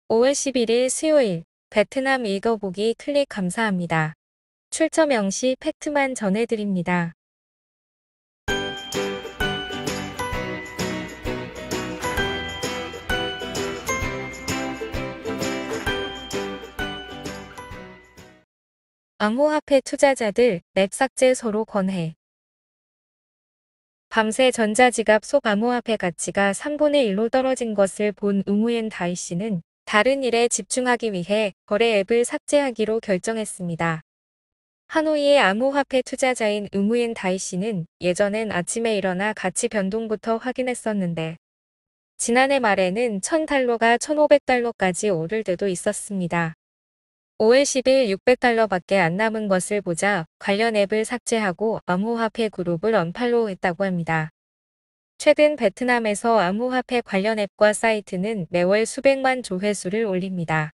5월 11일 수요일 베트남 읽어보기 클릭 감사합니다. 출처 명시 팩트만 전해드립니다. 암호화폐 투자자들 앱 삭제 서로 권해. 밤새 전자지갑 속 암호화폐 가치가 3분의 1로 떨어진 것을 본 응우엔 다이 씨는 다른 일에 집중하기 위해 거래 앱을 삭제하기로 결정했습니다. 하노이의 암호화폐 투자자인 응우엔 다이 씨는 예전엔 아침에 일어나 가치 변동부터 확인했었는데 지난해 말에는 1000달러가 1500달러까지 오를 때도 있었습니다. 5월 10일 600달러밖에 안 남은 것을 보자 관련 앱을 삭제하고 암호화폐 그룹을 언팔로우했다고 합니다. 최근 베트남에서 암호화폐 관련 앱과 사이트는 매월 수백만 조회수를 올립니다.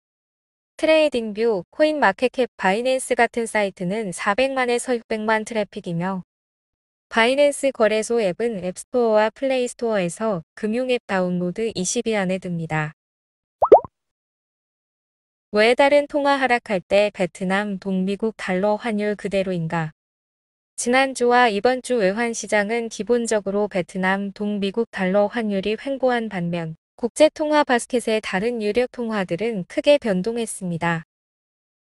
트레이딩뷰, 코인마켓캡, 바이낸스 같은 사이트는 400만에서 600만 트래픽이며 바이낸스 거래소 앱은 앱스토어와 플레이스토어에서 금융앱 다운로드 20위 안에 듭니다. 왜 달은 통화 하락할 때 베트남, 동미국 달러 환율 그대로인가? 지난주와 이번 주 외환시장은 기본적으로 베트남, 동미국 달러 환율이 횡보한 반면 국제통화 바스켓의 다른 유력 통화들은 크게 변동했습니다.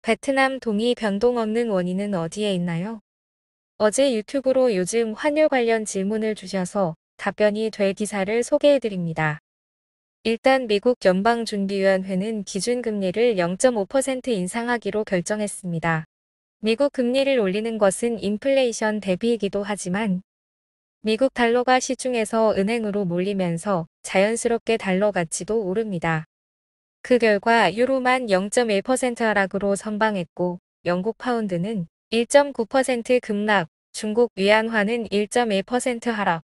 베트남 동이 변동 없는 원인은 어디에 있나요? 어제 유튜브로 요즘 환율 관련 질문을 주셔서 답변이 될 기사를 소개해드립니다. 일단 미국 연방준비위원회는 기준금리를 0.5% 인상하기로 결정했습니다. 미국 금리를 올리는 것은 인플레이션 대비이기도 하지만 미국 달러가 시중에서 은행으로 몰리면서 자연스럽게 달러 가치도 오릅니다. 그 결과 유로만 0.1% 하락으로 선방했고 영국 파운드는 1.9% 급락, 중국 위안화는 1.1% 하락,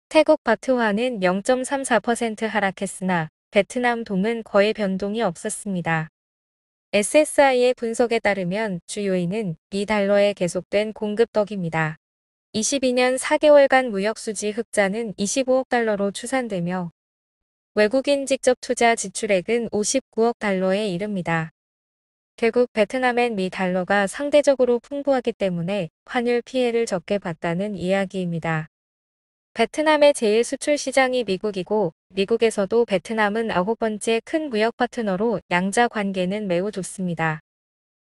태국 바트화는 0.34% 하락했으나 베트남 동은 거의 변동이 없었습니다. SSI의 분석에 따르면 주 요인은 미 달러의 계속된 공급덕입니다. 22년 4개월간 무역수지 흑자는 25억 달러로 추산되며 외국인 직접 투자 지출액은 59억 달러에 이릅니다. 결국 베트남엔 미 달러가 상대적으로 풍부하기 때문에 환율 피해를 적게 봤다는 이야기입니다. 베트남의 제일 수출 시장이 미국이고 미국에서도 베트남은 9번째 큰 무역 파트너로 양자 관계는 매우 좋습니다.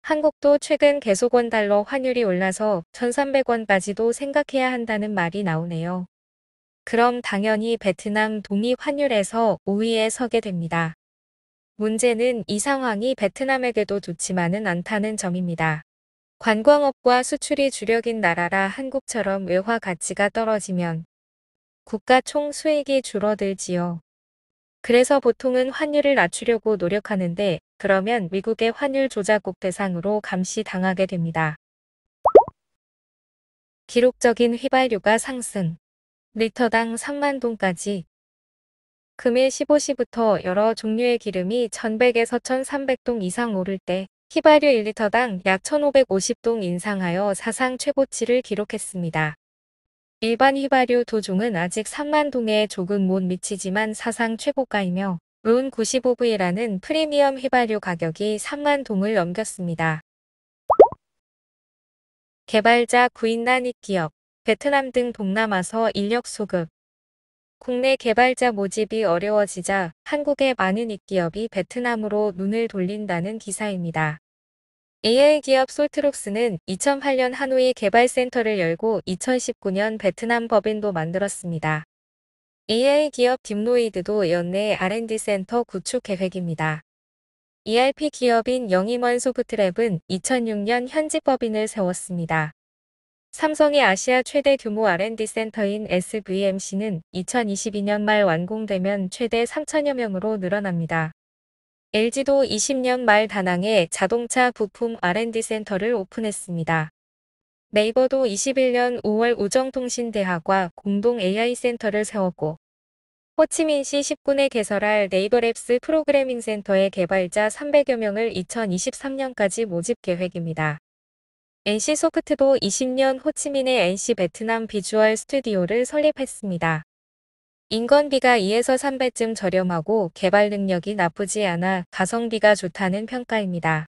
한국도 최근 계속 원달러 환율이 올라서 1300원까지도 생각해야 한다는 말이 나오네요. 그럼 당연히 베트남 동이 환율에서 5위에 서게 됩니다. 문제는 이 상황이 베트남에게도 좋지만은 않다는 점입니다. 관광업과 수출이 주력인 나라라 한국처럼 외화 가치가 떨어지면 국가 총 수익이 줄어들지요. 그래서 보통은 환율을 낮추려고 노력하는데 그러면 미국의 환율 조작국 대상으로 감시당하게 됩니다. 기록적인 휘발유가 상승. 리터당 3만 동까지. 금일 15시부터 여러 종류의 기름이 1100에서 1300동 이상 오를 때 휘발유 1리터당 약 1550동 인상하여 사상 최고치를 기록했습니다. 일반 휘발유 도중은 아직 3만 동에 조금 못 미치지만 사상 최고가이며 론 95V라는 프리미엄 휘발유 가격이 3만 동을 넘겼습니다. 개발자 구인난 익기업, 베트남 등 동남아서 인력 소급. 국내 개발자 모집이 어려워지자 한국의 많은 익기업이 베트남으로 눈을 돌린다는 기사입니다. AI 기업 솔트록스는 2008년 하노이 개발센터를 열고 2019년 베트남 법인도 만들었습니다. AI 기업 딥로이드도 연내 R&D 센터 구축 계획입니다. ERP 기업인 영임원 소프트랩은 2006년 현지 법인을 세웠습니다. 삼성의 아시아 최대 규모 R&D 센터인 SVMC는 2022년 말 완공되면 최대 3천여 명으로 늘어납니다. LG도 20년 말 다낭에 자동차 부품 R&D 센터를 오픈했습니다. 네이버도 21년 5월 우정통신대학과 공동 AI 센터를 세웠고 호치민시 10군에 개설할 네이버랩스 프로그래밍 센터의 개발자 300여 명을 2023년까지 모집 계획입니다. NC소프트도 20년 호치민의 NC 베트남 비주얼 스튜디오를 설립했습니다. 인건비가 2에서 3배쯤 저렴하고 개발 능력이 나쁘지 않아 가성비가 좋다는 평가입니다.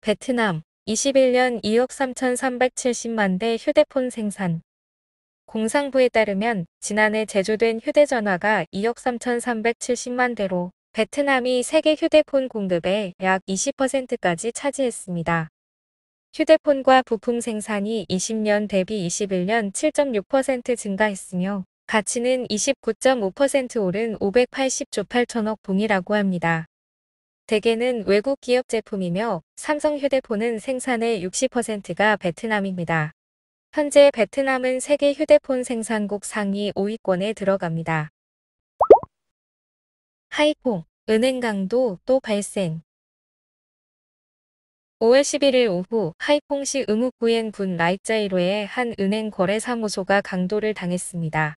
베트남 21년 2억 3,370만 대 휴대폰 생산. 공상부에 따르면 지난해 제조된 휴대전화가 2억 3,370만 대로 베트남이 세계 휴대폰 공급의 약 20%까지 차지했습니다. 휴대폰과 부품 생산이 20년 대비 21년 7.6% 증가했으며 가치는 29.5% 오른 580조 8천억 동이라고 합니다. 대개는 외국 기업 제품이며 삼성 휴대폰은 생산의 60%가 베트남입니다. 현재 베트남은 세계 휴대폰 생산국 상위 5위권에 들어갑니다. 하이퐁, 은행 강도 또 발생. 5월 11일 오후 하이퐁시 의묵구엔군 라이짜이로의 한 은행 거래사무소가 강도를 당했습니다.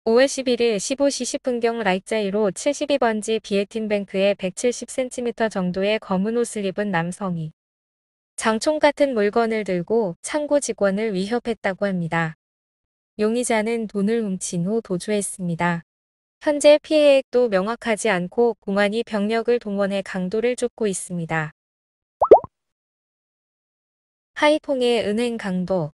5월 11일 15시 10분경 라이짜이로 72번지 비에틴뱅크의 170cm 정도의 검은 옷을 입은 남성이 장총 같은 물건을 들고 창고 직원을 위협했다고 합니다. 용의자는 돈을 훔친 후 도주했습니다. 현재 피해액도 명확하지 않고 공안이 병력을 동원해 강도를 쫓고 있습니다. 하이퐁의 은행 강도.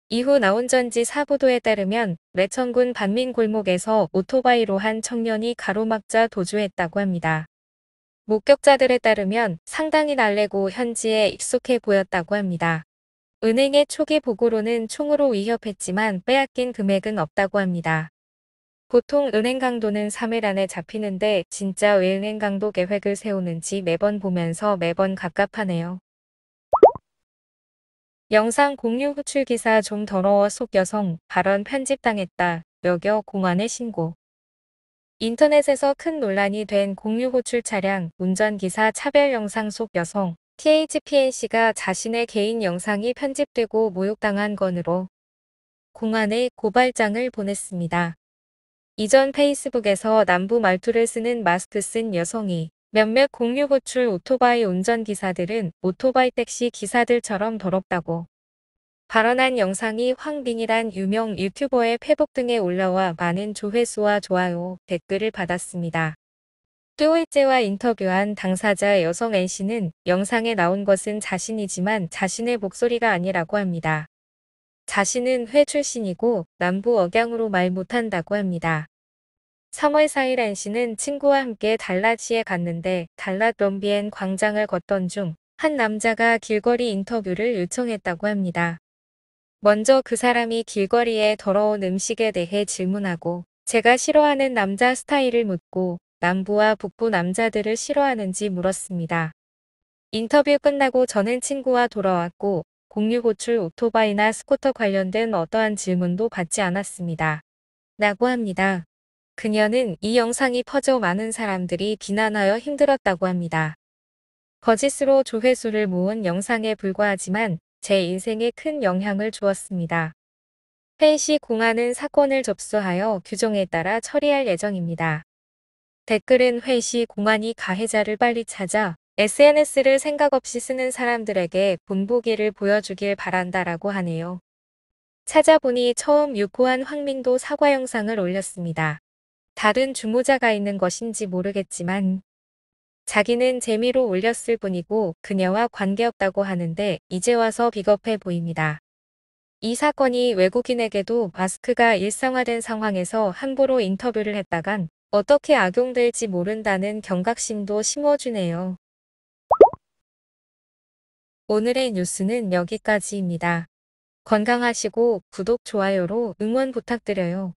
이후 나온 전지 사보도에 따르면 레천군 반민 골목에서 오토바이로 한 청년이 가로막자 도주했다고 합니다. 목격자들에 따르면 상당히 날래고 현지에 익숙해 보였다고 합니다. 은행의 초기 보고로는 총으로 위협했지만 빼앗긴 금액은 없다고 합니다. 보통 은행 강도는 3일 안에 잡히는데 진짜 왜 은행 강도 계획을 세우는지 매번 보면서 매번 갑갑하네요. 영상 공유 후출 기사 좀 더러워 속 여성 발언 편집당했다. 여겨 공안에 신고. 인터넷에서 큰 논란이 된 공유 호출 차량 운전기사 차별 영상 속 여성 THPNC가 자신의 개인 영상이 편집되고 모욕당한 건으로 공안에 고발장을 보냈습니다. 이전 페이스북에서 남부 말투를 쓰는 마스크 쓴 여성이 몇몇 공유 호출 오토바이 운전기사들은 오토바이 택시 기사들처럼 더럽다고 발언한 영상이 황빙이란 유명 유튜버의 페북 등에 올라와 많은 조회수와 좋아요, 댓글을 받았습니다. 뚜일제와 인터뷰한 당사자 여성 N씨는 영상에 나온 것은 자신이지만 자신의 목소리가 아니라고 합니다. 자신은 회 출신이고 남부 억양으로 말 못한다고 합니다. 3월 4일 N씨는 친구와 함께 달라지에 갔는데 달랏 럼비엔 광장을 걷던 중 한 남자가 길거리 인터뷰를 요청했다고 합니다. 먼저 그 사람이 길거리에 더러운 음식에 대해 질문하고 제가 싫어하는 남자 스타일을 묻고 남부와 북부 남자들을 싫어하는지 물었습니다. 인터뷰 끝나고 저는 친구와 돌아왔고 공유호출 오토바이나 스쿠터 관련된 어떠한 질문도 받지 않았습니다. 라고 합니다. 그녀는 이 영상이 퍼져 많은 사람들이 비난하여 힘들었다고 합니다. 거짓으로 조회수를 모은 영상에 불과하지만 제 인생에 큰 영향을 주었습니다. 페이시 공안은 사건을 접수하여 규정에 따라 처리할 예정입니다. 댓글은 회시 공안이 가해자를 빨리 찾아 SNS를 생각 없이 쓰는 사람들에게 본보기를 보여주길 바란다라고 하네요. 찾아보니 처음 유포한 황민도 사과 영상을 올렸습니다. 다른 주모자가 있는 것인지 모르겠지만 자기는 재미로 올렸을 뿐이고 그녀와 관계없다고 하는데 이제 와서 비겁해 보입니다. 이 사건이 외국인에게도 마스크가 일상화된 상황에서 함부로 인터뷰를 했다간 어떻게 악용될지 모른다는 경각심도 심어주네요. 오늘의 뉴스는 여기까지입니다. 건강하시고 구독, 좋아요로 응원 부탁드려요.